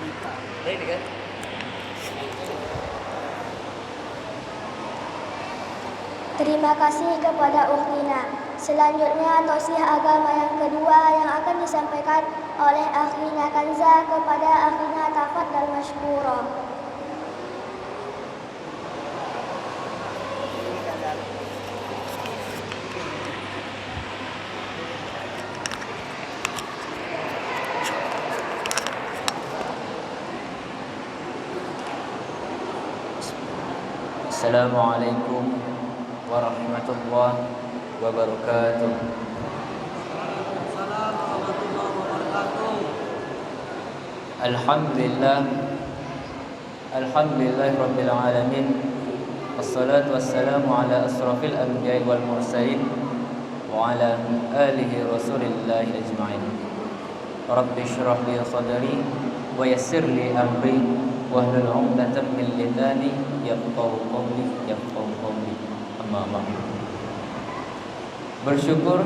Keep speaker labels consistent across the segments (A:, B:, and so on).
A: Ready kan?
B: Terima kasih kepada Ukhtina. Selanjutnya tausiah agama yang kedua yang akan disampaikan oleh Akhina Kanza kepada Akhina Tafadhal Mashkura.
A: Assalamualaikum warahmatullahi wabarakatuh. Alhamdulillah, alhamdulillah rabbil alamin. Wassalatu wassalamu ala asrafil anbiya'i wal mursalin wa ala alihi rasulillahi ajma'in. Rabbi shrah li sadri wa yassir li amri wahlul 'uqdatam min lisani yafqahu qawli. Amma ba'd. Bersyukur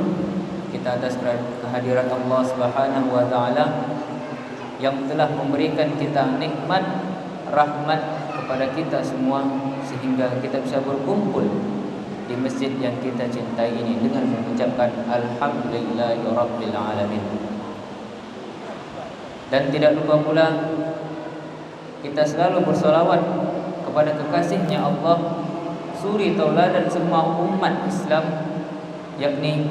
A: kita atas kehadiran Allah Subhanahu wa taala yang telah memberikan kita nikmat rahmat kepada kita semua sehingga kita bisa berkumpul di masjid yang kita cintai ini dengan mengucapkan alhamdulillahirabbil alamin. Dan tidak lupa pula kita selalu bersolawat kepada kekasihnya Allah, suri tauladan semua umat Islam, yakni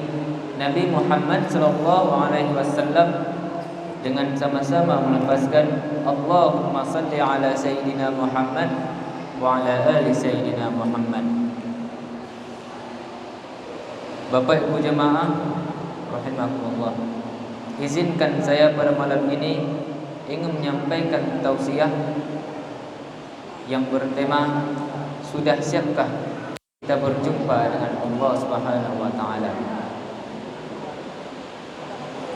A: Nabi Muhammad sallallahu alaihi wasallam, dengan sama-sama melafazkan Allahumma salli ala sayyidina Muhammad wa ala ali sayyidina Muhammad. Bapak Ibu jemaah rahimakumullah, izinkan saya pada malam ini ingin menyampaikan tausiah yang bertema sudah siapkah kita berjumpa dengan Allah Subhanahu wa taala.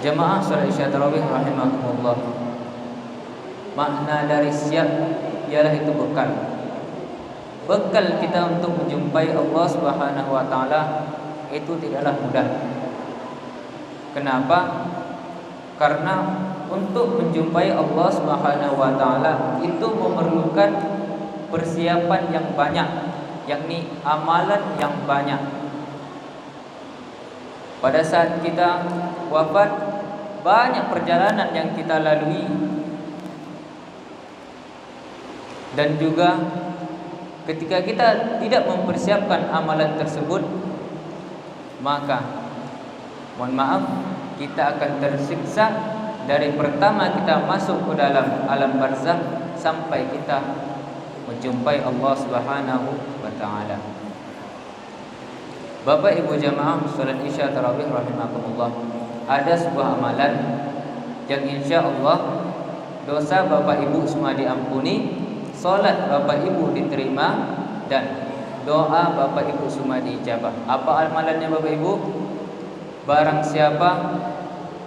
A: Jemaah salat Isya Tarawih rahimakumullah, makna dari siap ialah itu bekal. Bekal kita untuk menjumpai Allah Subhanahu wa taala itu tidaklah mudah. Kenapa? Karena untuk menjumpai Allah Subhanahu wa taala itu memerlukan persiapan yang banyak, yakni amalan yang banyak. Pada saat kita wafat, banyak perjalanan yang kita lalui, dan juga ketika kita tidak mempersiapkan amalan tersebut, maka mohon maaf, kita akan tersiksa dari pertama kita masuk ke dalam alam barzakh sampai kita menjumpai Allah Subhanahu wa taala. Bapak Ibu jamaah salat Isya Tarawih rahimakumullah, ada sebuah amalan yang insya-Allah dosa Bapak Ibu semua diampuni, salat Bapak Ibu diterima, dan doa Bapak Ibu semua diijabah. Apa amalannya Bapak Ibu? Barang siapa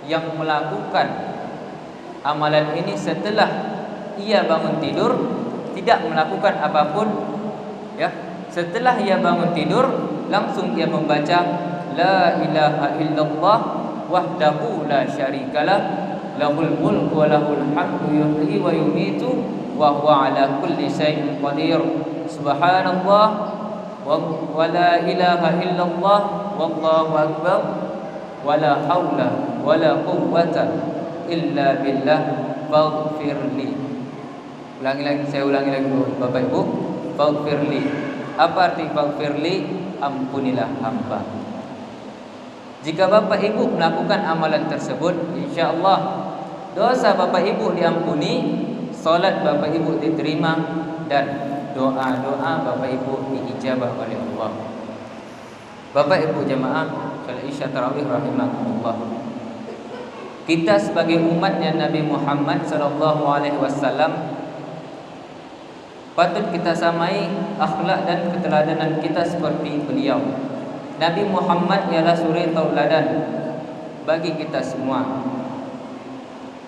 A: yang melakukan amalan ini setelah ia bangun tidur, tidak melakukan apapun, ya, setelah ia bangun tidur langsung ia membaca la ilaha illallah wahdahu la syarikalah lahul mulku wa lahul hamdu yuhyi wa yumitu wa huwa ala kulli syai'in qadir, subhanallah wa la ilaha illallah wallahu akbar wa la haula wa la quwwata illa billah faghfirli. Saya ulangi lagi Bapak Ibu, faghfirli. Apa arti faghfirli? Ampunilah hamba. Jika Bapak Ibu melakukan amalan tersebut, insyaallah dosa Bapak Ibu diampuni, salat Bapak Ibu diterima, dan doa-doa Bapak Ibu diijabah oleh Allah. Bapak Ibu jemaah salat Isya Tarawih rahimakumullah, kita sebagai umatnya Nabi Muhammad sallallahu alaihi wasallam patut kita samai akhlak dan keteladanan kita seperti beliau. Nabi Muhammad ialah suri tauladan bagi kita semua.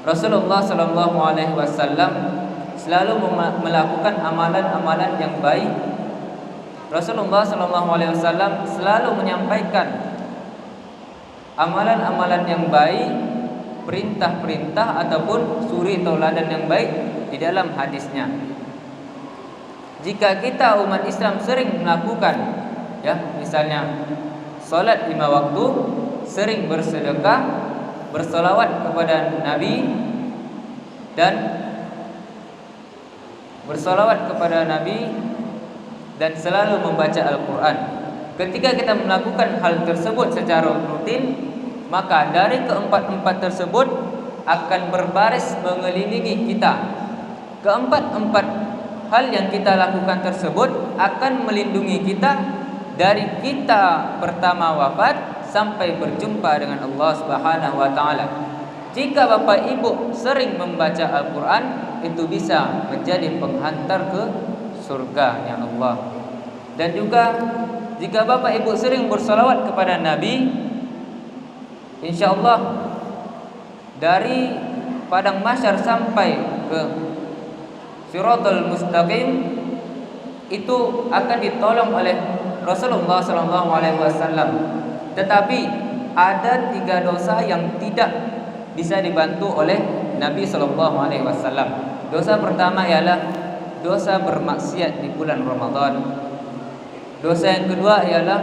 A: Rasulullah sallallahu alaihi wasallam selalu melakukan amalan-amalan yang baik. Rasulullah sallallahu alaihi wasallam selalu menyampaikan amalan-amalan yang baik, perintah-perintah ataupun suri tauladan yang baik di dalam hadisnya. Jika kita umat Islam sering melakukan, ya, misalnya salat 5 waktu, sering bersedekah, bersolawat kepada Nabi dan selalu membaca Al-Quran. Ketika kita melakukan hal tersebut secara rutin, maka dari keempat-empat tersebut akan berbaris mengelilingi kita. Keempat-empat hal yang kita lakukan tersebut akan melindungi kita dari kita pertama wafat sampai berjumpa dengan Allah Subhanahu wa taala. Jika Bapak Ibu sering membaca Al-Quran, itu bisa menjadi penghantar ke surganya Allah. Dan juga jika Bapak Ibu sering bersalawat kepada Nabi, insyaallah dari padang mahsyar sampai ke Shiratal Mustaqim itu akan ditolong oleh Rasulullah SAW. Tetapi ada 3 dosa yang tidak bisa dibantu oleh Nabi SAW. Dosa pertama ialah dosa bermaksiat di bulan Ramadan. Dosa yang kedua ialah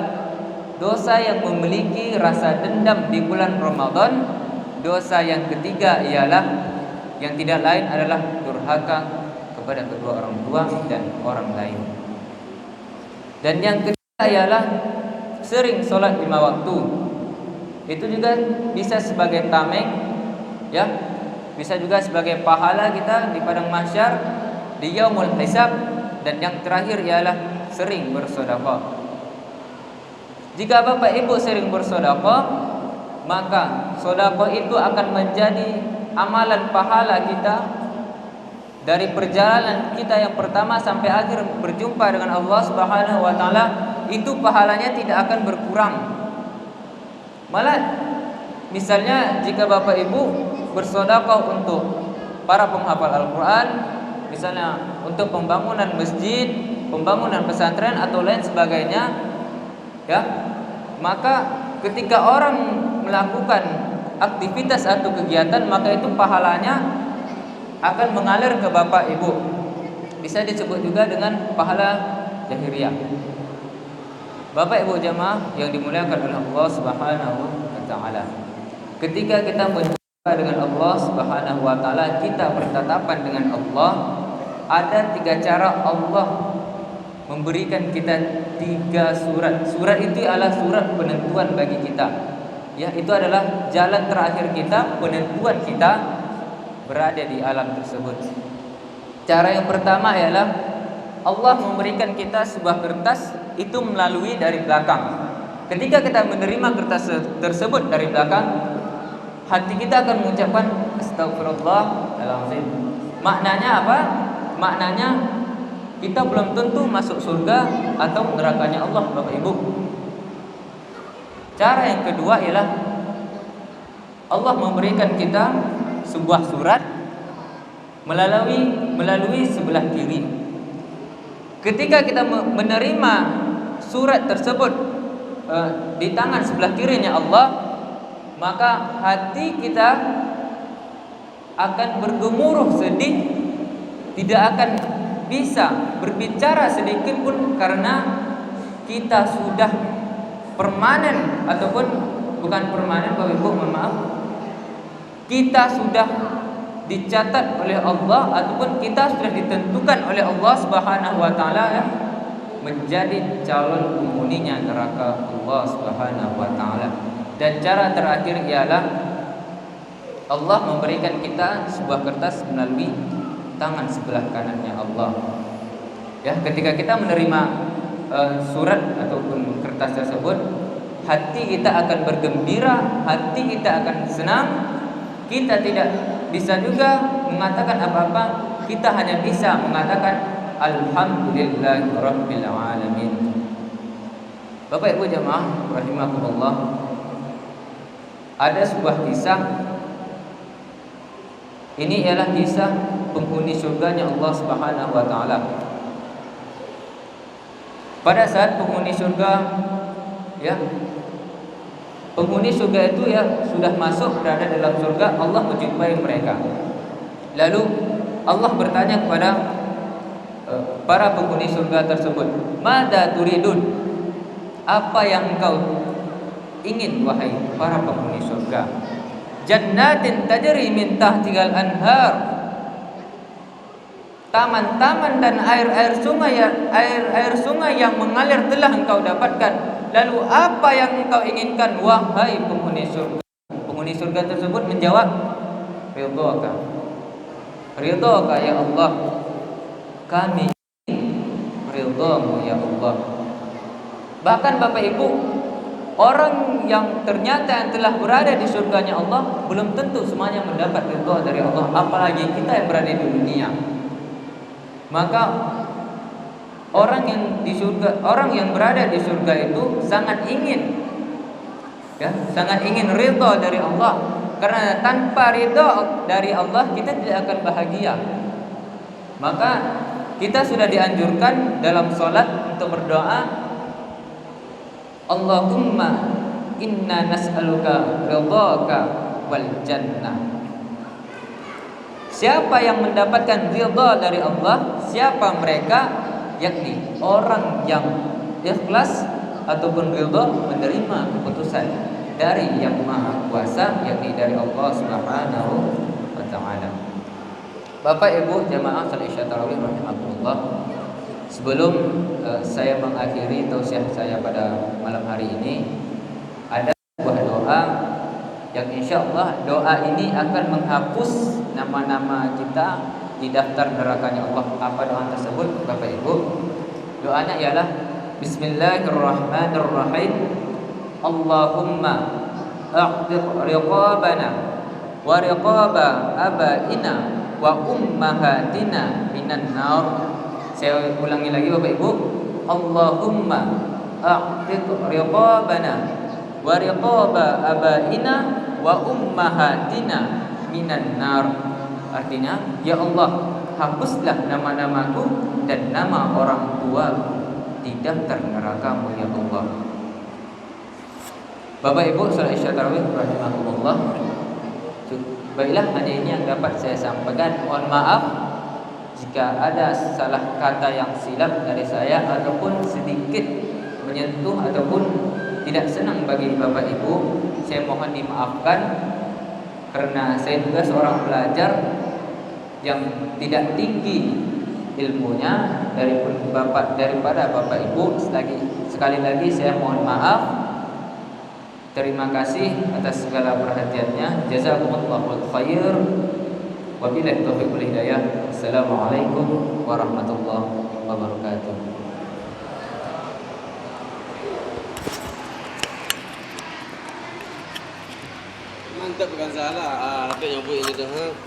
A: dosa yang memiliki rasa dendam di bulan Ramadan. Dosa yang ketiga ialah yang tidak lain adalah durhaka kepada kedua orang tua dan orang lain. Dan yang ketiga ialah sering sholat 5 waktu. Itu juga bisa sebagai tameng, ya, bisa juga sebagai pahala kita di padang mahsyar, di yaumul hisab. Dan yang terakhir ialah sering bersedekah. Jika Bapak Ibu sering bersedekah, maka sedekah itu akan menjadi amalan pahala kita dari perjalanan kita yang pertama sampai akhir berjumpa dengan Allah Subhanahu wa taala. Itu pahalanya tidak akan berkurang. Malah misalnya jika Bapak Ibu bersedekah untuk para penghafal Al-Quran, misalnya untuk pembangunan masjid, pembangunan pesantren atau lain sebagainya, ya, maka ketika orang melakukan aktivitas atau kegiatan, maka itu pahalanya akan mengalir ke Bapak Ibu. Bisa disebut juga dengan pahala jahiliyah. Bapak Ibu jamaah yang dimuliakan oleh Allah Subhanahu wa taala. Ketika kita berjumpa dengan Allah Subhanahu wa taala, kita bertatapan dengan Allah, ada 3 cara Allah memberikan kita 3 surat. Surat itu adalah surat penentuan bagi kita. Ya, itu adalah jalan terakhir kita, penentuan kita berada di alam tersebut. Cara yang pertama ialah Allah memberikan kita sebuah kertas itu melalui dari belakang. Ketika kita menerima kertas tersebut dari belakang, hati kita akan mengucapkan astagfirullahaladzim. Maknanya apa? Maknanya kita belum tentu masuk surga atau nerakanya Allah, Bapak Ibu. Cara yang kedua ialah Allah memberikan kita sebuah surat melalui sebelah kiri. Ketika kita menerima surat tersebut di tangan sebelah kirinya Allah, maka hati kita akan bergemuruh sedih, tidak akan bisa berbicara sedikit pun karena kita sudah permanen, ataupun bukan permanen Bapak Ibu, mohon maaf, kita sudah dicatat oleh Allah ataupun kita sudah ditentukan oleh Allah Subhanahu wa taala, ya, menjadi calon penghuninya neraka Allah Subhanahu wa taala. Dan cara terakhir ialah Allah memberikan kita sebuah kertas melalui tangan sebelah kanannya Allah. Ya, ketika kita menerima surat ataupun kertas tersebut, hati kita akan bergembira, hati kita akan senang. Kita tidak bisa juga mengatakan apa-apa, kita hanya bisa mengatakan alhamdulillahirabbil alamin. Bapak Ibu jamaah rahimakumullah, ada sebuah kisah. Ini ialah kisah penghuni surganya Allah Subhanahu wa taala. Pada saat penghuni surga, ya, penghuni surga itu ya sudah masuk berada dalam surga, Allah menjumpai mereka. Lalu Allah bertanya kepada para penghuni surga tersebut, "Mada turidun?" Apa yang engkau ingin wahai para penghuni surga? "Jannatin tajri min tahtiha al-anhar." Taman-taman dan air-air sungai yang mengalir telah engkau dapatkan. Lalu apa yang engkau inginkan wahai penghuni surga? Penghuni surga tersebut menjawab, "Ridhaka. Ridhaka ya Allah. Kami ridhamu ya Allah." Bahkan Bapak Ibu, orang yang ternyata yang telah berada di surganya Allah belum tentu semuanya mendapat ridha dari Allah, apalagi kita yang berada di dunia. Maka orang yang berada di surga itu sangat ingin ridha dari Allah, karena tanpa ridha dari Allah kita tidak akan bahagia. Maka kita sudah dianjurkan dalam sholat untuk berdoa, Allahumma inna nas'aluka ridhaka wal jannah. Siapa yang mendapatkan ridha dari Allah? Siapa mereka? Yakni orang yang ikhlas ataupun ridha menerima keputusan dari Yang Maha Kuasa, yakni dari Allah Subhanahu wa taala. Bapak Ibu jamaah salat Isya tarawih rahimakumullah. Sebelum saya mengakhiri tausiah saya pada malam hari ini, ada sebuah doa yang insya Allah doa ini akan menghapus nama-nama kita di daftar nerakanya Allah. Apa doa tersebut Bapak Ibu? Doanya ialah Bismillahirrahmanirrahim. Allahumma a'tiq riqabana wa riqaba abaina wa ummahatina minan nar. Saya ulangi lagi Bapak Ibu. Allahumma a'tiq riqabana wa riqaba abaina wa ummahatina minan nar. Artinya, ya Allah, hapuslah nama-namaku dan nama orang tuaku di daftar neraka-Mu ya Allah. Bapak Ibu salat Isya tarawih rahimakumullah. Baiklah, hanya ini yang dapat saya sampaikan. Mohon maaf jika ada salah kata yang silap dari saya ataupun sedikit menyentuh ataupun tidak senang bagi Bapak Ibu. Saya mohon dimaafkan, karena saya juga seorang pelajar yang tidak tinggi ilmunya daripada Bapak Ibu. Sekali lagi saya mohon maaf. Terima kasih atas segala perhatiannya. Jazakumullahu khair. Wabillahi taufiq wal hidayah. Assalamualaikum warahmatullahi wabarakatuh.
C: Mantap bukan salah. Ada yang buat ini dah.